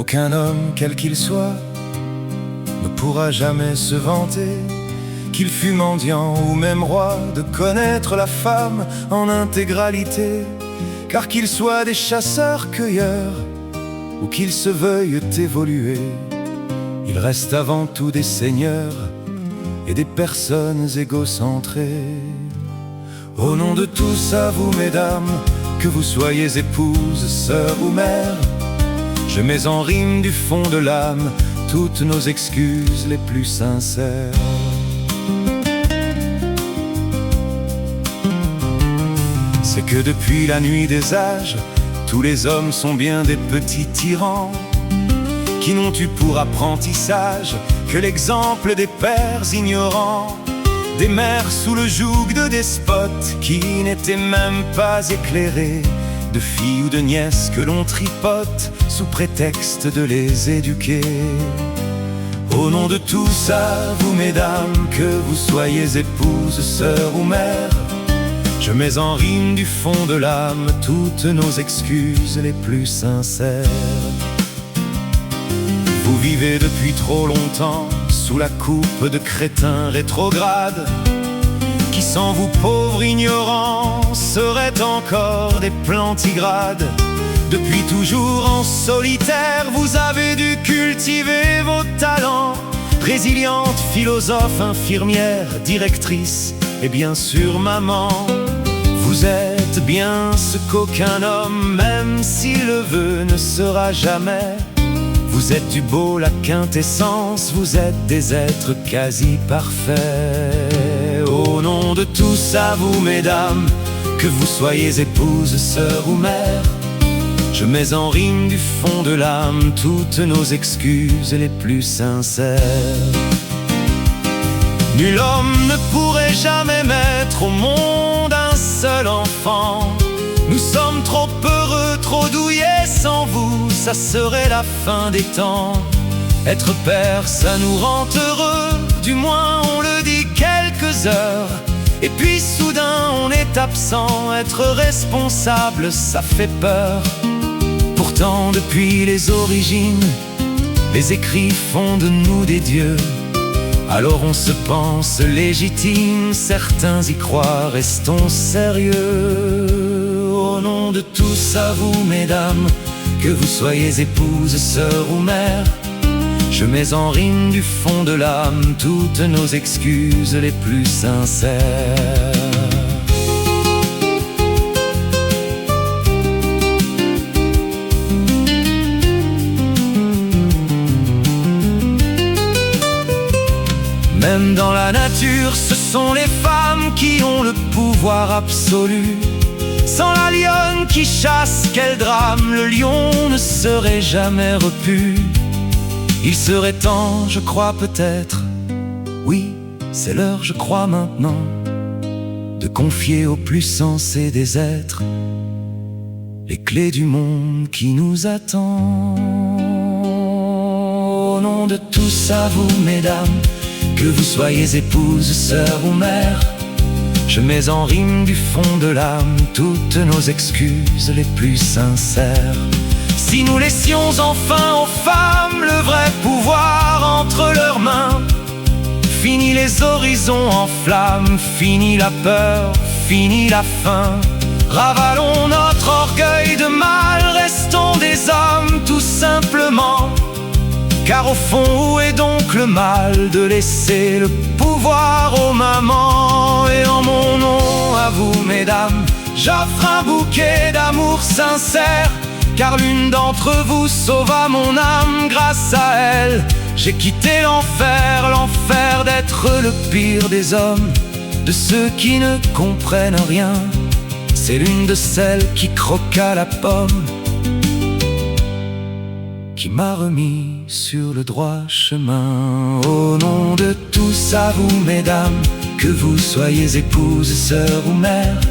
Aucun homme, quel qu'il soit, ne pourra jamais se vanter, qu'il fût mendiant ou même roi, de connaître la femme en intégralité. Car qu'ils soient des chasseurs-cueilleurs ou qu'ils se veuillent évoluer, ils restent avant tout des seigneurs et des personnes égocentrées. Au nom de tous, à vous mesdames, que vous soyez épouses, sœurs ou mères, je mets en rime du fond de l'âme toutes nos excuses les plus sincères. C'est que depuis la nuit des âges, tous les hommes sont bien des petits tyrans, qui n'ont eu pour apprentissage que l'exemple des pères ignorants, des mères sous le joug de despotes qui n'étaient même pas éclairés, de filles ou de nièces que l'on tripote sous prétexte de les éduquer. Au nom de tous, à vous mesdames, que vous soyez épouses, sœurs ou mères, je mets en rime du fond de l'âme toutes nos excuses les plus sincères. Vous vivez depuis trop longtemps sous la coupe de crétins rétrogrades, qui sans vous pauvres ignorants seraient encore des plantigrades. Depuis toujours en solitaire, vous avez dû cultiver vos talents, résiliente, philosophe, infirmière, directrice et bien sûr maman. Vous êtes bien ce qu'aucun homme, même s'il le veut, ne sera jamais. Vous êtes du beau, la quintessence, vous êtes des êtres quasi parfaits. Au nom de tous, à vous mesdames, que vous soyez épouses, sœurs ou mères, je mets en rime du fond de l'âme toutes nos excuses les plus sincères. Nul homme ne pourrait jamais mettre au monde un seul enfant. Nous sommes trop heureux, trop douillés sans vous, ça serait la fin des temps. Être père, ça nous rend heureux, du moins on le dit quelques heures. Et puis soudain on est absent, être responsable, ça fait peur. Pourtant depuis les origines, les écrits font de nous des dieux. Alors on se pense légitime, certains y croient, restons sérieux. Au nom de tous, à vous mesdames, que vous soyez épouses, sœurs ou mères, je mets en rime du fond de l'âme toutes nos excuses les plus sincères. Même dans la nature, ce sont les femmes qui ont le pouvoir absolu. Sans la lionne qui chasse, quel drame, le lion ne serait jamais repu. Il serait temps, je crois peut-être, oui, c'est l'heure, je crois maintenant, de confier aux plus sensés des êtres les clés du monde qui nous attend. Au nom de tous, à vous mesdames, que vous soyez épouses, sœurs ou mères, je mets en rime du fond de l'âme toutes nos excuses les plus sincères. Si nous laissions enfin aux femmes le vrai pouvoir entre leurs mains, fini les horizons en flammes, fini la peur, fini la faim. Ravalons notre orgueil de mal, restons des hommes tout simplement. Car au fond, où est donc le mal de laisser le pouvoir aux mamans? Et en mon nom, à vous mesdames, j'offre un bouquet d'amour sincère, car l'une d'entre vous sauva mon âme. Grâce à elle, j'ai quitté l'enfer, l'enfer d'être le pire des hommes, de ceux qui ne comprennent rien. C'est l'une de celles qui croqua la pomme, qui m'a remis sur le droit chemin. Au nom de tous, à vous mesdames, que vous soyez épouses, sœurs ou mères,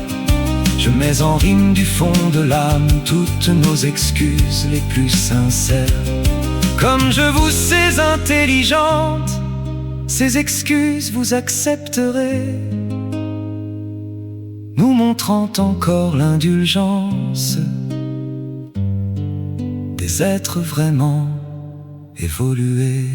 je mets en rime du fond de l'âme toutes nos excuses les plus sincères. Comme je vous sais intelligente, ces excuses vous accepterez, nous montrant encore l'indulgence des êtres vraiment évoluer.